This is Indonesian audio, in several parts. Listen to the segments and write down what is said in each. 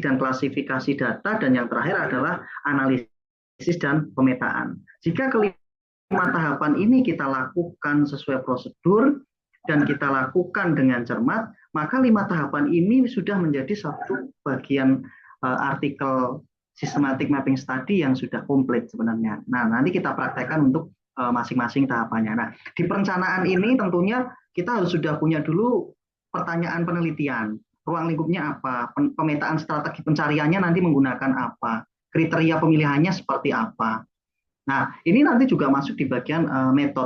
dan klasifikasi data, dan yang terakhir adalah analisis dan pemetaan. Jika kelima tahapan ini kita lakukan sesuai prosedur dan kita lakukan dengan cermat, maka 5 tahapan ini sudah menjadi satu bagian artikel systematic mapping study yang sudah komplit sebenarnya. Nah, nanti kita praktekkan untuk masing-masing tahapannya. Nah, di perencanaan ini tentunya kita harus sudah punya dulu pertanyaan penelitian. Ruang lingkupnya apa? Pemetaan strategi pencariannya nanti menggunakan apa? Kriteria pemilihannya seperti apa? Nah, ini nanti juga masuk di bagian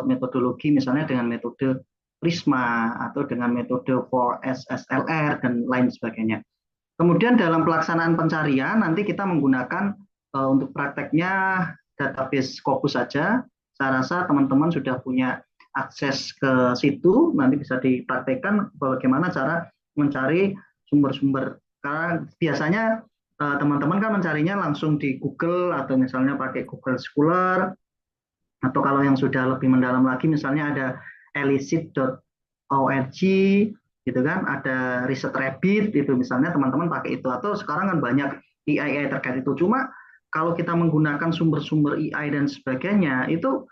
metodologi, misalnya dengan metode Prisma atau dengan metode 4SSLR dan lain sebagainya. Kemudian dalam pelaksanaan pencarian nanti kita menggunakan untuk prakteknya database Scopus saja. Saya rasa teman-teman sudah punya akses ke situ, nanti bisa dipraktekkan bagaimana cara mencari sumber-sumber. Karena biasanya teman-teman kan mencarinya langsung di Google atau misalnya pakai Google Scholar, atau kalau yang sudah lebih mendalam lagi misalnya ada elicit.org gitu kan, ada Research Rabbit itu misalnya teman-teman pakai itu, atau sekarang kan banyak AI terkait itu. Cuma kalau kita menggunakan sumber-sumber AI dan sebagainya itu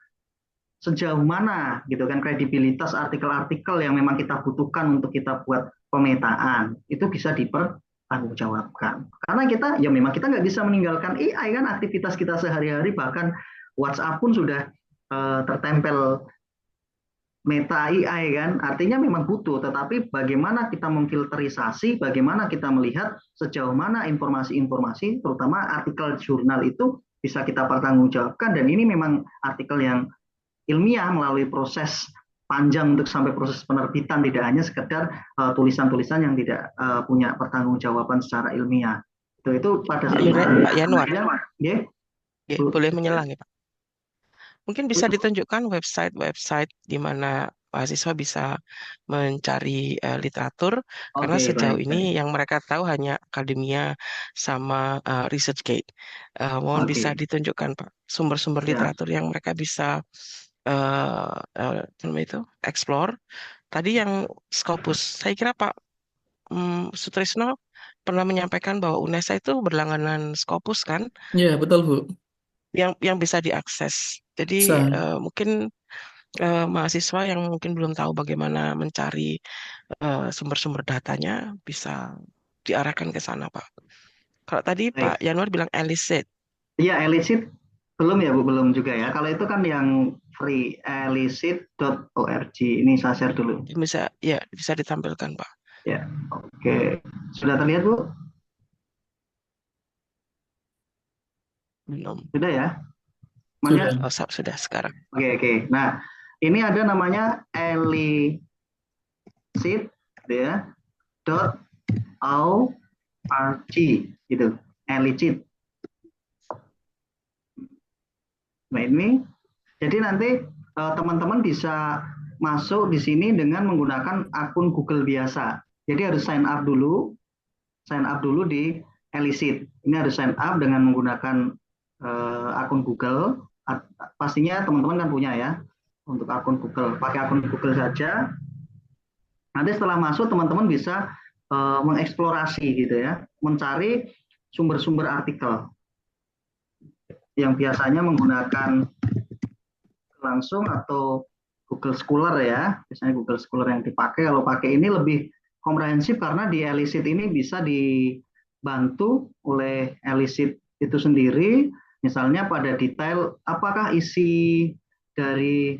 sejauh mana gitu kan kredibilitas artikel-artikel yang memang kita butuhkan untuk kita buat pemetaan itu bisa dipertanggungjawabkan. Karena kita ya memang kita nggak bisa meninggalkan AI kan, aktivitas kita sehari-hari, bahkan WhatsApp pun sudah tertempel meta AI kan, artinya memang butuh, tetapi bagaimana kita memfilterisasi, bagaimana kita melihat sejauh mana informasi-informasi, terutama artikel jurnal itu bisa kita pertanggungjawabkan, dan ini memang artikel yang ilmiah melalui proses panjang untuk sampai proses penerbitan, tidak hanya sekedar tulisan-tulisan yang tidak punya pertanggungjawaban secara ilmiah. Itu pada saat Pak Yanuar, ya, boleh menyelang ya Pak? Mungkin bisa ditunjukkan website-website di mana mahasiswa bisa mencari literatur, karena sejauh ini yang mereka tahu hanya akademia sama ResearchGate. Mohon bisa ditunjukkan Pak sumber-sumber literatur yang mereka bisa itu explore. Tadi yang Scopus, saya kira Pak Sutrisno pernah menyampaikan bahwa UNESA itu berlangganan Scopus kan, Iya, betul Bu. yang bisa diakses. Jadi Bisa. mungkin mahasiswa yang mungkin belum tahu bagaimana mencari sumber-sumber datanya bisa diarahkan ke sana, Pak. Kalau tadi Pak Yanuar bilang elicit. Iya, elicit belum ya Bu, belum juga ya. Kalau itu kan yang free, elicit.org. Ini saya share dulu. Bisa ditampilkan, Pak. Ya, oke. Sudah terlihat Bu? Belum. Sudah ya? Sudah. Oh, sudah sekarang. Oke. Nah, ini ada namanya elicit ya, .org gitu. Elicit. Nah, ini jadi nanti teman-teman bisa masuk di sini dengan menggunakan akun Google biasa. Jadi harus sign up dulu di Elicit. Ini harus sign up dengan menggunakan akun Google. Pastinya teman-teman kan punya ya untuk akun Google. Pakai akun Google saja. Nanti setelah masuk teman-teman bisa mengeksplorasi gitu ya, mencari sumber-sumber artikel yang biasanya menggunakan langsung atau Google Scholar ya, biasanya Google Scholar yang dipakai. Kalau pakai ini lebih komprehensif karena di Elicit ini bisa dibantu oleh Elicit itu sendiri, misalnya pada detail apakah isi dari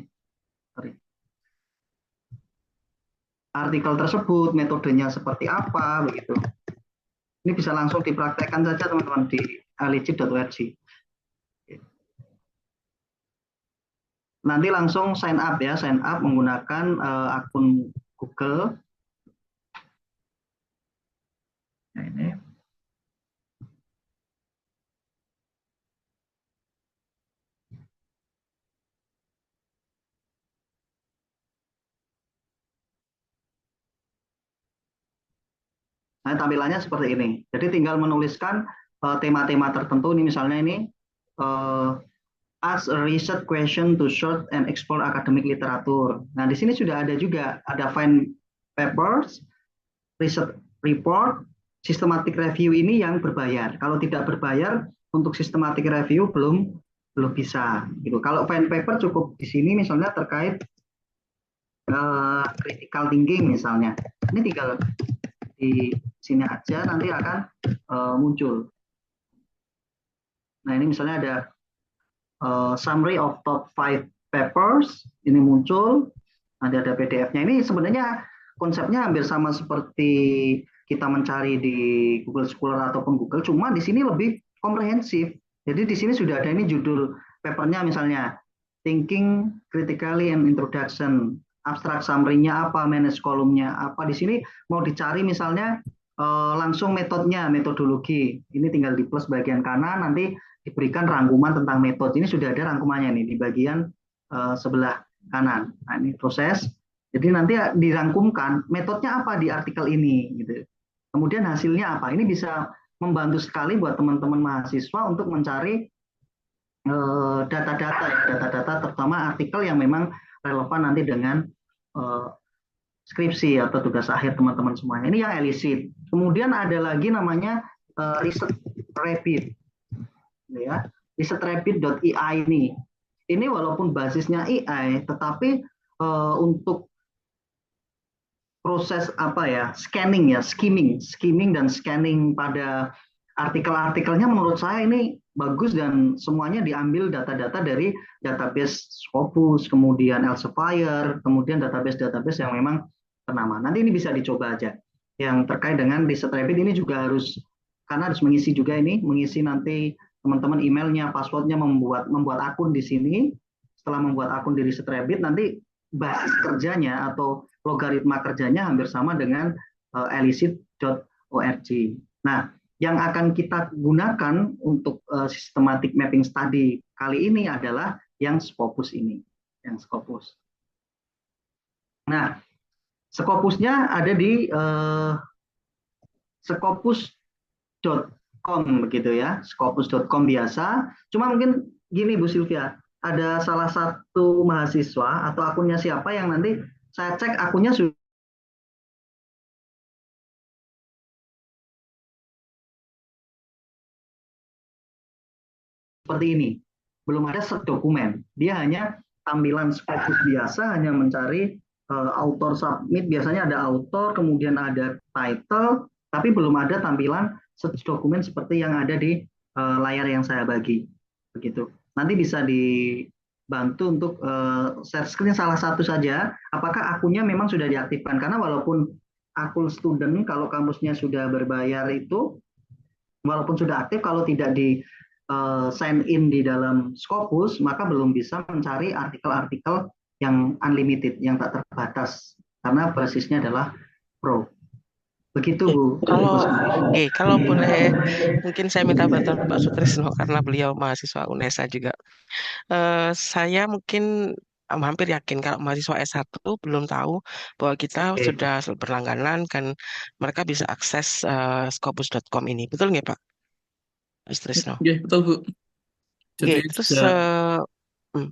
artikel tersebut, metodenya seperti apa, begitu. Ini bisa langsung dipraktekkan saja teman-teman di elicit.org. Nanti langsung sign up ya, sign up menggunakan akun Google. Nah, ini. Nah, tampilannya seperti ini. Jadi tinggal menuliskan tema-tema tertentu. Ini misalnya ini ask a research question to short and explore academic literature. Nah, di sini sudah ada juga, ada find papers, research report, systematic review ini yang berbayar. Kalau tidak berbayar untuk systematic review belum belum bisa gitu. Kalau fine paper cukup di sini misalnya terkait critical thinking misalnya. Ini tinggal di sini aja nanti akan muncul. Nah, ini misalnya ada summary of top 5 papers, ini muncul, nanti ada PDF-nya. Ini sebenarnya konsepnya hampir sama seperti kita mencari di Google Scholar ataupun Google, cuma di sini lebih komprehensif. Jadi di sini sudah ada ini judul papernya misalnya Thinking Critically and Introduction, abstrak summary-nya apa, manage kolumnya apa. Di sini mau dicari misalnya langsung metodenya, metodologi. Ini tinggal di plus bagian kanan, nanti diberikan rangkuman tentang metode. Ini sudah ada rangkumannya nih di bagian sebelah kanan. Nah, ini proses. Jadi nanti dirangkumkan metodenya apa di artikel ini gitu. Kemudian hasilnya apa? Ini bisa membantu sekali buat teman-teman mahasiswa untuk mencari data-data ya, data-data terutama artikel yang memang relevan nanti dengan skripsi atau tugas akhir teman-teman semuanya. Ini yang elicit. Kemudian ada lagi namanya Research Rapid. Ya, researchrapid.ai ini. Ini walaupun basisnya AI, tetapi untuk proses apa ya, scanning ya, skimming dan scanning pada artikel-artikelnya menurut saya ini bagus dan semuanya diambil data-data dari database Scopus, kemudian Elsevier, kemudian database-database yang memang ternama. Nanti ini bisa dicoba aja. Yang terkait dengan Research Rapid ini juga harus karena harus mengisi juga ini, mengisi nanti teman-teman emailnya, passwordnya, membuat akun di sini. Setelah membuat akun di Research Rabbit, nanti basis kerjanya atau logaritma kerjanya hampir sama dengan elicit.org. Nah, yang akan kita gunakan untuk systematic mapping study kali ini adalah yang Scopus ini, yang Scopus. Nah, Scopusnya ada di scopus.com begitu ya, scopus.com biasa. Cuma mungkin gini Bu Sylvia, ada salah satu mahasiswa atau akunnya siapa yang nanti saya cek akunnya sudah seperti ini. Belum ada set dokumen. Dia hanya tampilan Scopus biasa, hanya mencari author submit, biasanya ada author, kemudian ada title, tapi belum ada tampilan set dokumen seperti yang ada di layar yang saya bagi. Begitu. Nanti bisa dibantu untuk share screen salah satu saja, apakah akunnya memang sudah diaktifkan. Karena walaupun akun student, kalau kampusnya sudah berbayar itu, walaupun sudah aktif, kalau tidak di sign in di dalam Scopus, maka belum bisa mencari artikel-artikel yang unlimited, yang tak terbatas, karena basisnya adalah Pro. Begitu Bu. Kalau boleh, mungkin saya minta bantuan Pak Sutrisno karena beliau mahasiswa UNESA juga. Saya mungkin hampir yakin kalau mahasiswa S1 belum tahu bahwa kita sudah berlangganan kan mereka bisa akses scopus.com ini. Betul nggak Pak Sutrisno? Iya, betul Bu. Jadi Terus juga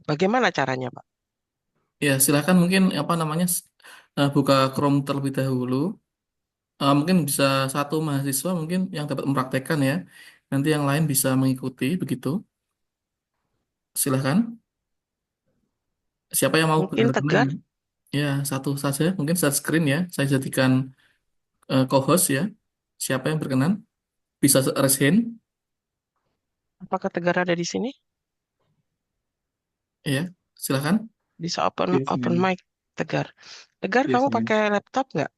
bagaimana caranya Pak? ya silakan mungkin apa namanya buka Chrome terlebih dahulu. Mungkin bisa satu mahasiswa mungkin yang dapat mempraktekkan ya. Nanti yang lain bisa mengikuti begitu. Silahkan. Siapa yang mau Mungkin benar-benar Tegar, ya satu saja mungkin share screen ya. Saya jadikan co-host ya. Siapa yang berkenan bisa raise hand apakah Tegar ada di sini? ya. Silahkan. Bisa open Yes, open ma'am. mic Tegar. Tegar Yes, kamu ma'am. pakai laptop nggak?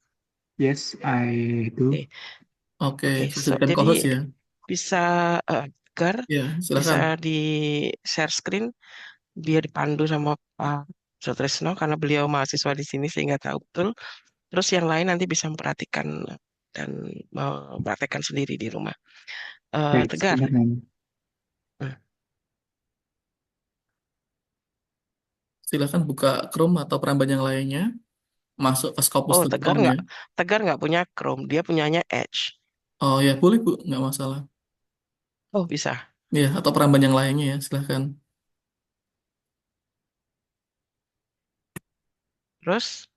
Yes, I do. Oke, Oke, saya jadikan jadi co-host ya. bisa Tegar Ya, bisa silakan. di share screen biar dipandu sama Pak Sutrisno karena beliau mahasiswa di sini sehingga tahu betul. Terus yang lain nanti bisa memperhatikan dan mempraktekkan sendiri di rumah. Baik, Tegar, sebentar, ma'am. hmm. Silakan buka Chrome atau perambahan yang lainnya. Masuk ke Oh scopus.com ya. Tegar nggak punya Chrome, dia punyanya Edge. Oh ya, boleh Bu, nggak masalah. Oh bisa. Ya, atau perambahan yang lainnya ya, silahkan. Terus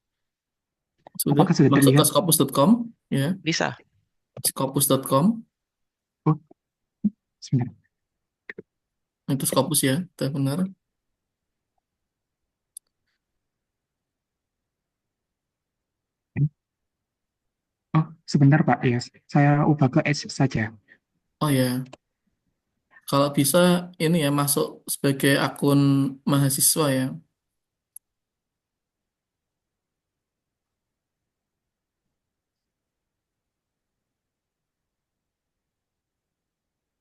Sudah Apakah sudah masuk ke terlihat? scopus.com ya. bisa. Scopus.com. Oh, sebentar. Itu Scopus ya, itu benar. Oh, sebentar Pak. Ya, saya ubah ke S saja. Oh ya, kalau bisa ini ya masuk sebagai akun mahasiswa ya.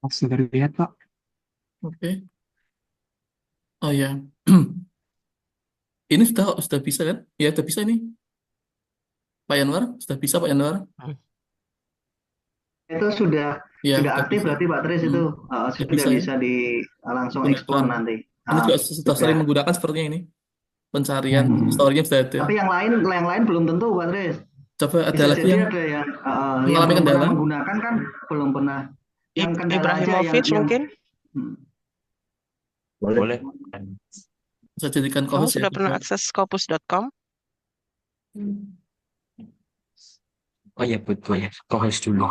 Oh, sudah lihat Pak. Oke. Oh ya, ini sudah bisa kan? Ya, sudah bisa ini. Pak Yanwar, sudah bisa Pak Yanwar? Hmm. Itu sudah Ya, sudah sudah aktif bisa. berarti Pak Tris Hmm, itu sudah sudah bisa ya. bisa di langsung Gunakan. eksplor nanti. Ini juga sudah Sudah. sering menggunakan sepertinya ini. Pencarian, Hmm. story-nya sudah ada. Tapi yang lain belum tentu Pak Tris. Coba ada Bisa lagi jadi yang ada yang mengalami belum pernah kendala? menggunakan kan belum pernah. Yang kendala aja Ibrahimovic yang mungkin? hmm. Boleh. Bisa jadikan Kamu co-host ya. sudah pernah Bisa. akses scopus.com? Oh iya betul. Co-host dulu.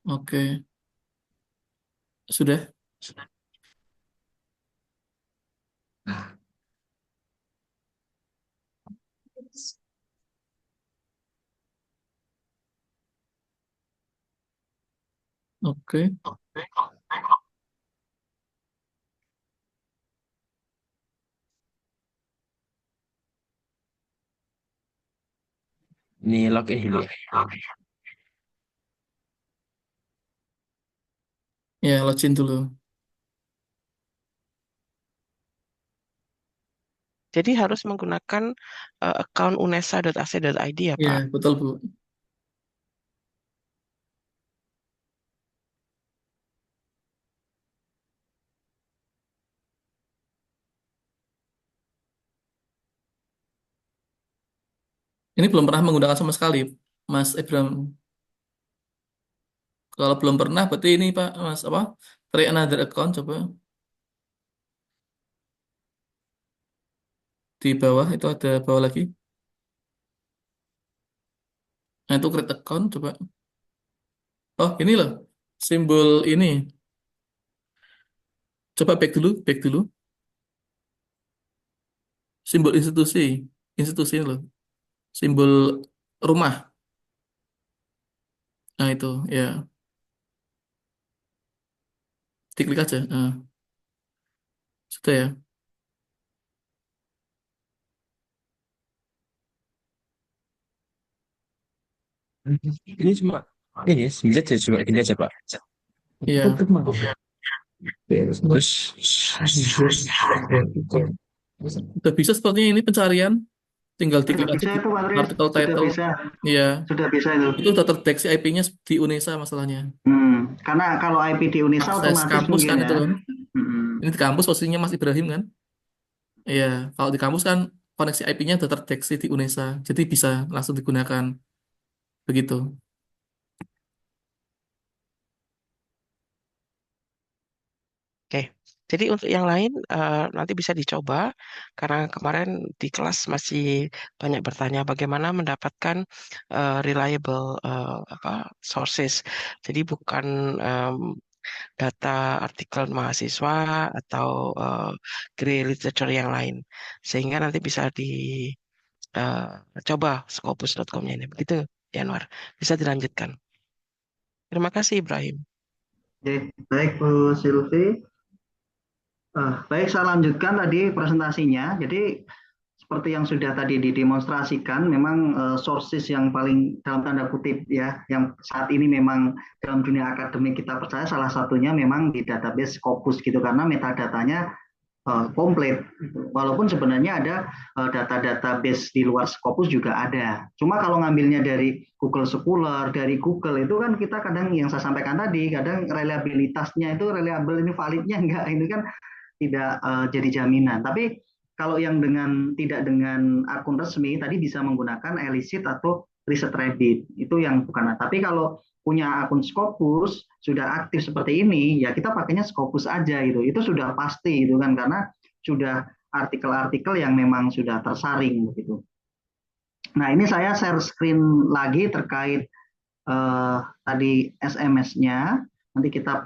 Oke, sudah. Oke. Ini login dulu. Ya, login dulu. Jadi harus menggunakan account unesa.ac.id ya, Ya, Pak? betul Bu. Ini belum pernah menggunakan sama sekali, Mas Ibram. Kalau belum pernah, berarti ini Pak, Mas apa? Create another account, coba. Di bawah itu ada bawah lagi. Nah, itu create account, coba. Oh, ini loh. Simbol ini. Coba back dulu. Simbol institusi. Institusi ini loh. Simbol rumah. Nah, itu ya. Diklik aja. Nah, sudah ya. Ini cuma ini lihat aja cuma ini aja Pak. Iya. Terus Udah bisa sepertinya ini pencarian. Tinggal Sudah diklik aja bisa di itu Pak Tris, artikel sudah title. bisa. Iya. Sudah bisa itu. Itu udah terdeteksi IP-nya di UNESA masalahnya. Karena kalau IP di Unisa Akses otomatis kampus mungkin kan ya. itu kan. Hmm. Ini di kampus posisinya Mas Ibrahim kan. Iya. Kalau di kampus kan koneksi IP-nya udah terdeteksi di UNESA. Jadi bisa langsung digunakan. Begitu. Oke, jadi untuk yang lain nanti bisa dicoba karena kemarin di kelas masih banyak bertanya bagaimana mendapatkan reliable sources. Jadi bukan data artikel mahasiswa atau grey literature yang lain, sehingga nanti bisa dicoba scopus.com-nya ini. Begitu, Yanwar. Bisa dilanjutkan. Terima kasih, Ibrahim. Oke, baik Bu Silvi. Baik, saya lanjutkan tadi presentasinya. Jadi seperti yang sudah tadi didemonstrasikan, memang sources yang paling dalam tanda kutip ya, yang saat ini memang dalam dunia akademik kita percaya salah satunya memang di database Scopus gitu, karena metadatanya komplit. Walaupun sebenarnya ada data-database di luar Scopus juga ada. Cuma kalau ngambilnya dari Google Scholar, dari Google itu kan kita kadang yang saya sampaikan tadi, kadang reliabilitasnya itu reliable ini validnya enggak, ini kan tidak jadi jaminan. Tapi kalau yang tidak dengan akun resmi tadi bisa menggunakan Elicit atau Research Rabbit itu yang bukan. Tapi kalau punya akun Scopus sudah aktif seperti ini ya kita pakainya Scopus aja gitu. Itu sudah pasti itu kan karena sudah artikel-artikel yang memang sudah tersaring begitu. Nah ini saya share screen lagi terkait tadi SMS-nya, nanti kita